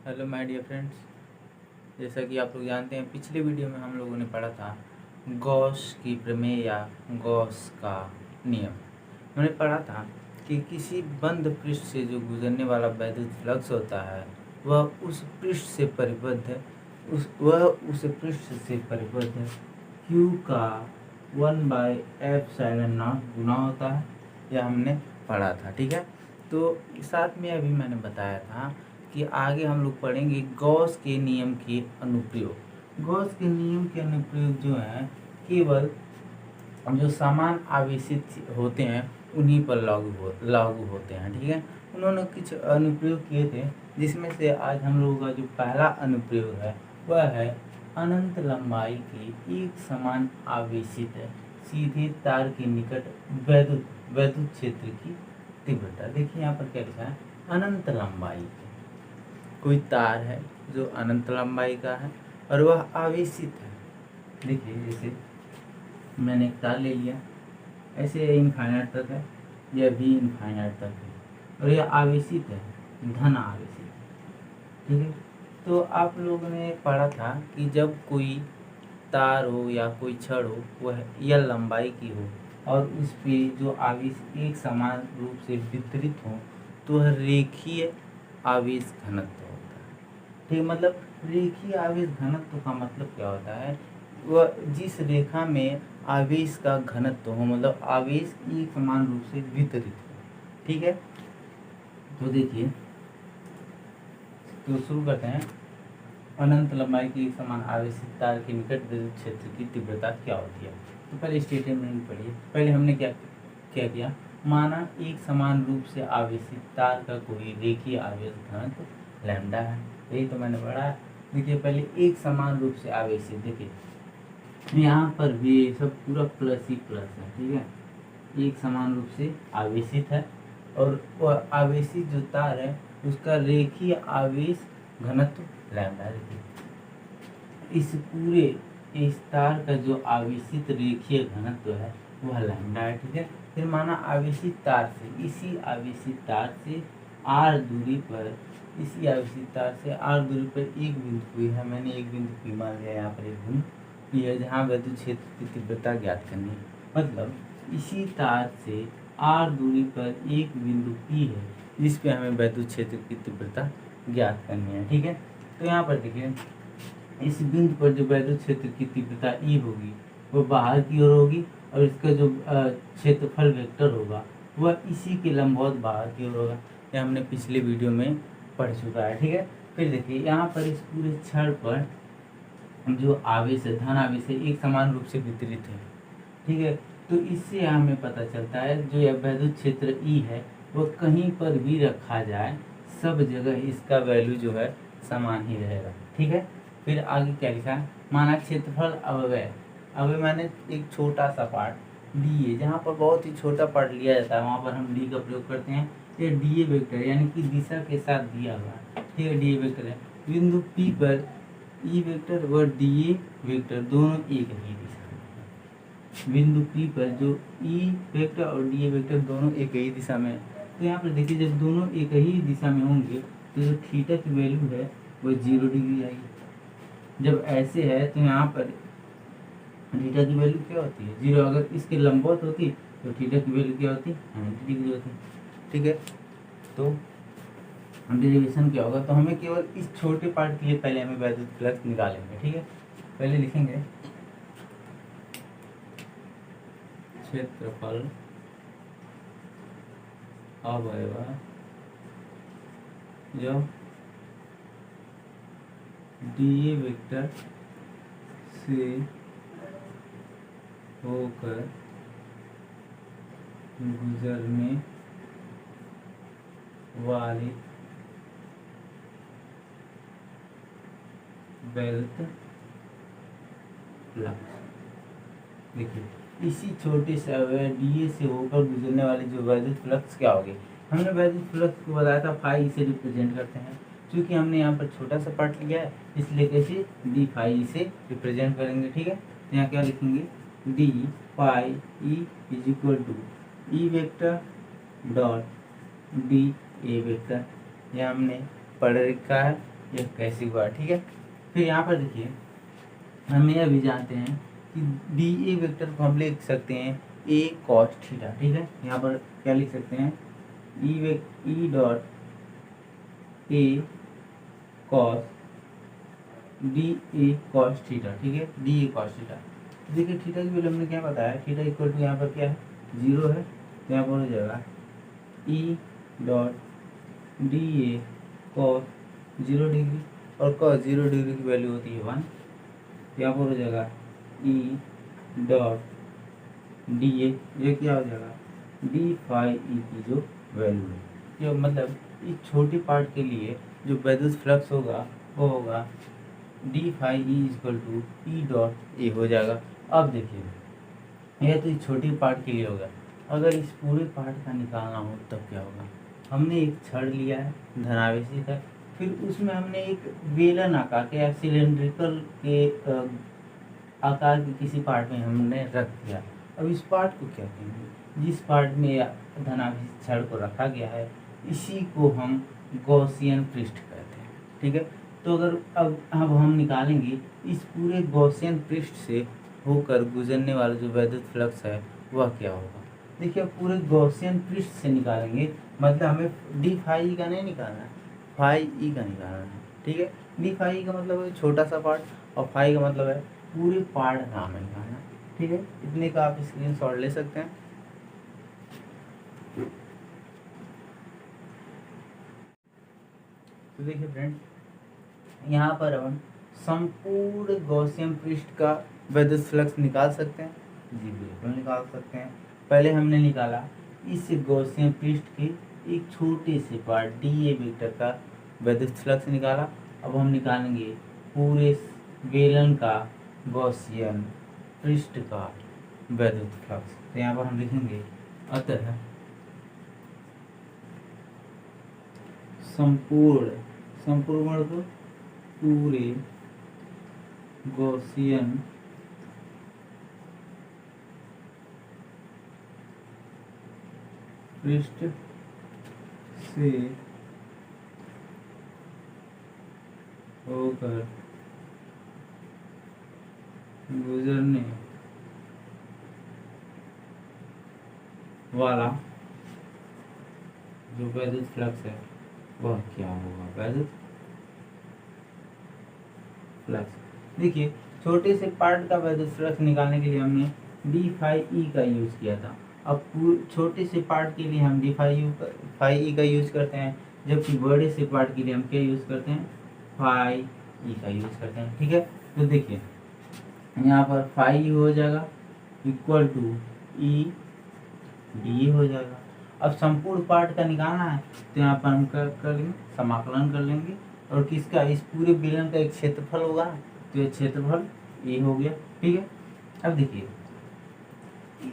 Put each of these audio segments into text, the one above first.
Hello my dear friends, जैसा कि आप लोग जानते हैं पिछले वीडियो में हम लोगों ने पढ़ा था गॉस की प्रमेय या गॉस का नियम। हमने पढ़ा था कि किसी बंद पृष्ठ से जो गुजरने वाला वैद्युत फ्लक्स होता है वह उस पृष्ठ से परिबद्ध Q का 1/ε0 गुना होता है। यह हमने पढ़ा था, ठीक है। तो साथ में अभी मैंने बताया था कि आगे हम लोग पढ़ेंगे गॉस के नियम के अनुप्रयोग। गॉस के नियम के अनुप्रयोग जो है केवल जो समान आवेशित होते हैं उन्हीं पर लागू होते हैं, ठीक है। उन्होंने कुछ अनुप्रयोग किए थे, जिसमें से आज हम लोगों का जो पहला अनुप्रयोग है वह है अनंत लंबाई के एक समान आवेशित सीधे तार के निकट वैद्युत क्षेत्र की तीव्रता। देखिए यहाँ पर क्या लिखा है, अनंत लंबाई के कोई तार है जो अनंत लंबाई का है और वह आवेशित है। देखिए जैसे मैंने एक तार ले लिया, ऐसे इनफाइनाइट तक है, यह भी इनफाइनाइट तक है और यह आवेशित है, धन आवेशित, ठीक है। तो आप लोगों ने पढ़ा था कि जब कोई तार हो या कोई छड़ हो वह यह लंबाई की हो और उस पे जो आवेश एक समान रूप से वितरित हो तो वह रेखीय आवेश घनत्व होता है, ठीक। मतलब रेखीय आवेश घनत्व का मतलब क्या होता है, वह जिस रेखा में आवेश का घनत्व हो, मतलब आवेश एक समान रूप से वितरित हो, ठीक है। तो देखिए, तो शुरू करते हैं। अनंत लंबाई की एक समान आवेशित तार के निकट विद्युत क्षेत्र की तीव्रता क्या होती है। तो पहले स्टेटमेंट पढ़िए। पहले हमने क्या किया, माना एक समान रूप से आवेशित तार का कोई रेखीय आवेश घनत्व लैम्डा है। यही तो मैंने पढ़ा। देखिए पहले एक समान रूप से आवेशित, देखिए यहाँ पर भी सब पूरा प्लस ही प्लस है, ठीक है। एक समान रूप से आवेशित है और वह आवेशित जो तार है उसका रेखीय आवेश घनत्व लैम्डा है। इस तार का जो आवेशित रेखीय घनत्व है वह लैम्डा है, ठीक है। फिर माना आवेशित तार से इसी आवेशित तार से r दूरी पर एक बिंदु P है। मैंने एक बिंदु P मान लिया, यहाँ पर एक बिंदु P है जहाँ वैद्युत क्षेत्र की तीव्रता ज्ञात करनी है। मतलब इसी तार से r दूरी पर एक बिंदु P है जिस पे हमें वैद्युत क्षेत्र की तीव्रता ज्ञात करनी है, ठीक है। तो यहाँ पर देखिए इस बिंदु पर जो वैद्युत क्षेत्र की तीव्रता E होगी वो बाहर की ओर होगी और इसका जो क्षेत्रफल वेक्टर होगा वह इसी के लंबवत बाहर की ओर होगा। यह हमने पिछले वीडियो में पढ़ चुका है, ठीक है। फिर देखिए यहाँ पर इस पूरे छड़ पर जो आवेश है, धन आवेश है, एक समान रूप से वितरित है, ठीक है। तो इससे हमें पता चलता है जो यह वैद्युत क्षेत्र E है वह कहीं पर भी रखा जाए सब जगह इसका वैल्यू जो है समान ही रहेगा, ठीक है। फिर आगे क्या लिखा है, माना क्षेत्रफल अवयव मैंने एक छोटा सा पार्ट डी ए, जहाँ पर बहुत ही छोटा पार्ट लिया जाता है वहाँ पर हम डी का प्रयोग करते हैं। ये डी ए वेक्टर यानी कि दिशा के साथ दिया हुआ है, ठीक है। डी ए वेक्टर है, बिंदु पी पर ई वेक्टर व डी ए वेक्टर दोनों एक ही दिशा में। बिंदु पी पर जो ई वेक्टर और डी ए वेक्टर दोनों एक ही दिशा में। तो यहाँ पर देखिए जब दोनों एक ही दिशा में होंगे तो जो थीटा की वैल्यू है वो 0 डिग्री आएगी। जब ऐसे है तो यहाँ पर थीटा की वैल्यू क्या होती है, 0। अगर इसके लंबवत होती तो थीटा की वैल्यू क्या होती, 90 डिग्री होती, ठीक है। तो डेरिवेशन क्या होगा, तो हमें केवल इस छोटे पार्ट के लिए पहले हमें वैद्युत फ्लक्स निकालेंगे, ठीक है। पहले लिखेंगे क्षेत्रफल अवयव जब डी ए वेक्टर से होकर गुजरने वाली वैद्युत फ्लक्स। देखिए इसी छोटे से अवयव डी से होकर गुजरने वाली जो वैद्युत फ्लक्स क्या होगी, हमने वैद्युत फ्लक्स को बताया था फाई इसे रिप्रेजेंट करते हैं। क्योंकि हमने यहाँ पर छोटा सा पार्ट लिया है इसलिए कैसे डी फाई इसे रिप्रेजेंट करेंगे, ठीक है। तो यहाँ क्या लिखेंगे, d phi E is equal to E vector dot d A vector. यह हमने पढ़ रखा है यह कैसे हुआ, ठीक है। फिर यहाँ पर देखिए हम यह भी जानते हैं कि डी ए वेक्टर को हम लिख सकते हैं ए कॉस थीटा, ठीक है। यहाँ पर क्या लिख सकते हैं, ई dot A cos D A cos theta, ठीक है, डी ए कॉस थीटा। देखिए थीटा की वैल्यू हमने क्या बताया, थीटा इक्वल टू यहाँ पर क्या है, 0 है, तो यहाँ पर हो जाएगा ई डॉट डी ए कॉस 0 डिग्री, और कॉस 0 डिग्री की वैल्यू होती है 1, यहाँ पर हो जाएगा ई डॉट डी ए, ये क्या हो जाएगा डी फाई ई की जो वैल्यू है, जो मतलब इस छोटी पार्ट के लिए जो विद्युत फ्लक्स होगा वो होगा d phi E equal to E dot A हो जाएगा। अब देखिए यह तो इस छोटी पार्ट के लिए होगा, अगर इस पूरे पार्ट का निकालना हो तब क्या होगा। हमने एक छड़ लिया है धनावेशी का, फिर उसमें हमने एक बेलन आकार के या सिलेंड्रिकल के आकार के किसी पार्ट में हमने रख दिया। अब इस पार्ट को क्या कहेंगे, जिस पार्ट में धनावेशी छड़ को रखा गया है इसी को हम गॉसियन पृष्ठ कहते हैं, ठीक है। तो अगर अब हम निकालेंगे इस पूरे गॉसियन पृष्ठ से होकर गुजरने वाला जो विद्युत फ्लक्स है वह क्या होगा। देखिए पूरे गॉसियन पृष्ठ से निकालेंगे, मतलब हमें डी फाई का नहीं निकालना है, फाई ई का निकालना है, ठीक है। डी फाई का मतलब है छोटा सा पार्ट और फाई का मतलब है पूरे पार्ट का हमें निकालना, ठीक है। इतने का आप स्क्रीनशॉट ले सकते हैं। तो देखिए फ्रेंड यहाँ पर हम संपूर्ण गॉसियन पृष्ठ का विद्युत फ्लक्स निकाल सकते हैं, जी बिल्कुल निकाल सकते हैं। पहले हमने निकाला इस गॉसियन पृष्ठ के एक छोटे से पार्ट डी ए वेक्टर का विद्युत फ्लक्स निकाला। अब हम निकालेंगे पूरे बेलन का गॉसियन पृष्ठ का विद्युत फ्लक्स। तो यहाँ पर हम लिखेंगे अतः संपूर्ण को पूरे गॉसियन पृष्ठ से होकर गुजरने वाला जो विद्युत फ्लक्स है वह क्या होगा, विद्युत फ्लक्स। देखिए छोटे से पार्ट का विद्युत फ्लक्स निकालने के लिए हमने डी फाई ई का यूज किया था। अब छोटे से पार्ट के लिए हम डी फाई ई का यूज करते हैं, जबकि बड़े से पार्ट के लिए हम क्या यूज करते हैं, फाई ई का यूज करते हैं, ठीक है। तो देखिए यहाँ पर फाई ई हो जाएगा इक्वल टू ई डी हो जाएगा। अब संपूर्ण पार्ट का निकालना है तो यहाँ पर हम कर लेंगे समाकलन कर लेंगे, और किसका, इस पूरे बेलन का एक क्षेत्रफल होगा, तो ये क्षेत्रफल ए हो गया, ठीक है। अब देखिए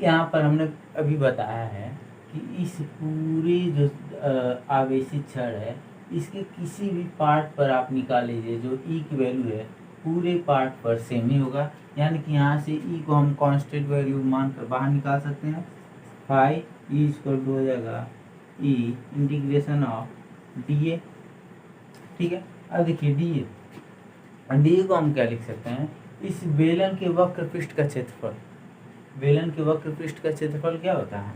यहाँ पर हमने अभी बताया है कि इस पूरे जो आवेशित छड़ है इसके किसी भी पार्ट पर आप निकाल लीजिए, जो ई की वैल्यू है पूरे पार्ट पर सेम ही होगा, यानी कि यहाँ से ई को हम कांस्टेंट वैल्यू मानकर बाहर निकाल सकते हैं। फाई ई इक्वल टू हो जाएगा ई इंटीग्रेशन ऑफ डी ए, ठीक है। अब देखिए डी ए को हम क्या लिख सकते हैं, इस बेलन के वक्र पृष्ठ का क्षेत्रफल, बेलन के वक्र पृष्ठ का क्षेत्रफल क्या होता है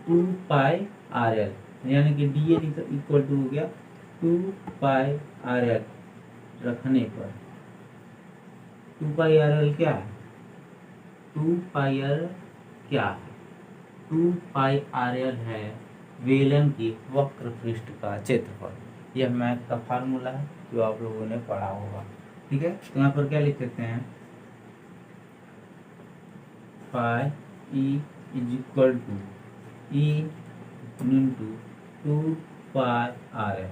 2 पाई आर एल, यानी कि डी ए इक्वल टू हो गया 2 पाई आर एल रखने पर 2 पाई आर एल क्या है, 2 पाई आर क्या है, 2 पाई आर एल है बेलन के वक्र पृष्ठ का क्षेत्रफल। यह मैथ का फार्मूला है जो आप लोगों ने पढ़ा होगा, ठीक है। तो यहाँ पर क्या लिख सकते हैं, pi E is equal to E into 2 pi R L.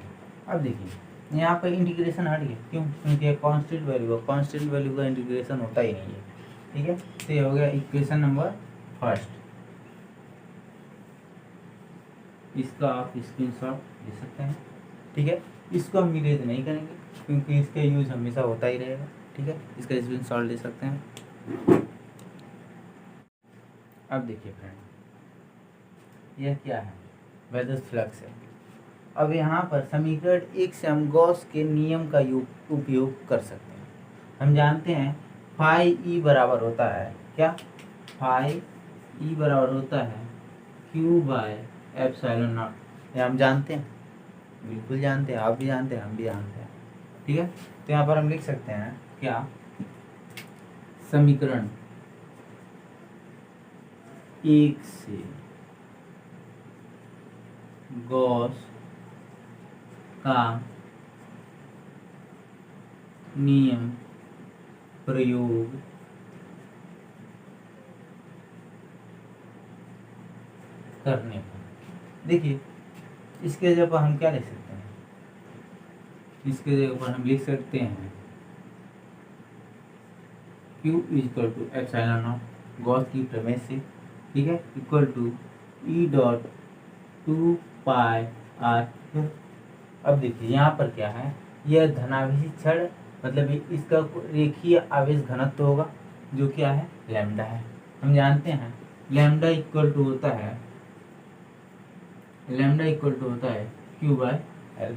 अब देखिए यहाँ पर इंटीग्रेशन हट गया, क्यों, क्योंकि कांस्टेंट वैल्यू है, कांस्टेंट वैल्यू का इंटीग्रेशन होता ही नहीं है, ठीक है। तो ये हो गया इक्वेशन नंबर फर्स्ट, इसका आप स्क्रीनशॉट ले सकते हैं, ठीक है। इसको हम इरेज नहीं करेंगे क्योंकि इसका यूज हमेशा होता ही रहेगा, ठीक है। इसका स्क्रीनशॉट ले सकते हैं। अब देखिए फ्रेंड यह क्या है, विद्युत फ्लक्स है। अब यहाँ पर समीकरण 1 से हम गॉस के नियम का उपयोग कर सकते हैं। हम जानते हैं फाई ई बराबर होता है क्या, फाई ई बराबर होता है क्यू बाय एप्सिलॉन नॉट। ये हम जानते हैं, बिल्कुल जानते हैं, आप भी जानते हैं, हम भी जानते हैं। ठीक है, तो यहाँ पर हम लिख सकते हैं क्या, समीकरण 1 से गॉस का नियम प्रयोग करने पर, देखिए इसके जगह पर हम क्या लिख सकते हैं, इसके जगह पर हम लिख सकते हैं Q equal to epsilon naught Gauss की प्रमेय से, ठीक है, equal to E dot 2 pi r. अब देखिए यहाँ पर क्या है, यह धनावेशी क्षण मतलब इसका रेखीय आवेश घनत्व होगा जो क्या है, लैम्डा है। हम जानते हैं लैम्डा इक्वल टू होता है, लैम्डा इक्वल टू होता है क्यू बाय एल।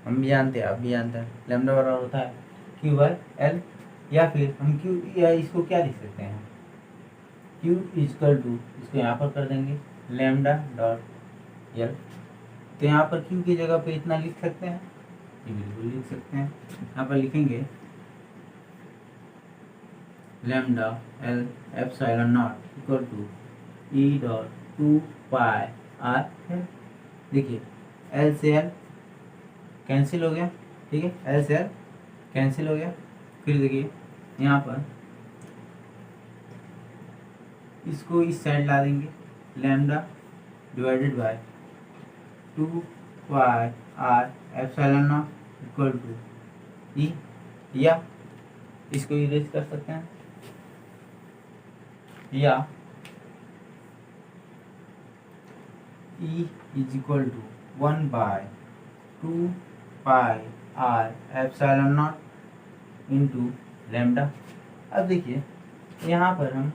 हम भी जानते हैं, आप भी जानते हैं, लैम्डा बराबर होता है क्यू बाय एल। या फिर हम क्यू या इसको क्या लिख सकते हैं, क्यू इक्वल टू, इसको यहाँ पर कर देंगे लैम्डा डॉट एल। तो यहाँ पर क्यू की जगह पे इतना लिख सकते हैं, ये बिल्कुल लिख सकते हैं। यहाँ पर लिखेंगे lambda l epsilon not equal to E dot 2 pi r है। देखिए एल से एल कैंसिल हो गया, ठीक है, एल से एल कैंसिल हो गया। फिर देखिए यहाँ पर इसको इस साइड ला देंगे, lambda divided by 2 pi R epsilon not equal to E, या इसको इरेज कर सकते हैं, या E is equal to 1 by 2 pi R epsilon not into lambda. अब देखिए यहाँ पर हम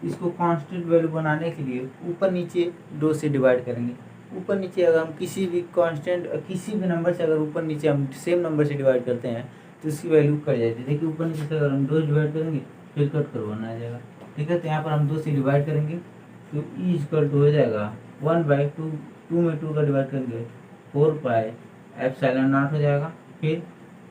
इसको कांस्टेंट वैल्यू बनाने के लिए ऊपर नीचे 2 से डिवाइड करेंगे। ऊपर नीचे अगर हम किसी भी कांस्टेंट किसी भी नंबर से अगर ऊपर नीचे हम सेम नंबर से डिवाइड करते हैं तो उसकी वैल्यू कट जाती है। देखिए ऊपर नीचे से अगर हम 2 डिवाइड करेंगे फिर कट करवाना आ जाएगा, ठीक है। तो यहाँ पर हम 2 से डिवाइड करेंगे तो ई इक्वल टू हो जाएगा 1 बाई 2, 2 में 2 का डिवाइड करेंगे 4 पाई एप्सिलॉन नॉट हो जाएगा, फिर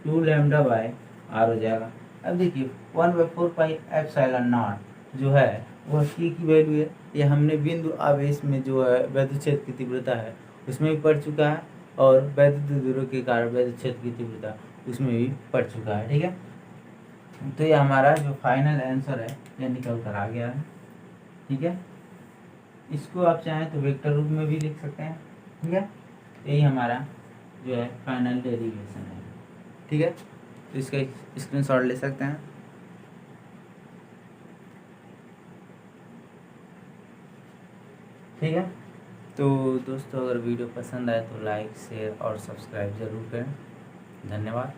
2 लैम्डा बाय आर हो जाएगा। अब देखिए 1 बाई 4 पाई एप्सिलॉन नॉट जो है वह की वैल्यू है, ये हमने बिंदु आवेश में जो है वैद्युत क्षेत्र की तीव्रता है उसमें भी पढ़ चुका है, और वैद्युत ध्रुव के कारण वैद्युत क्षेत्र की तीव्रता उसमें भी पढ़ चुका है, ठीक है। तो ये हमारा जो फाइनल आंसर है ये निकल कर आ गया है, ठीक है। इसको आप चाहें तो वेक्टर रूप में भी लिख सकते हैं, ठीक है। यही हमारा जो है फाइनल डेरिवेशन है, ठीक है। तो इसका स्क्रीनशॉट ले सकते हैं। ठीक है, तो दोस्तों अगर वीडियो पसंद आए तो लाइक शेयर और सब्सक्राइब ज़रूर करें। धन्यवाद।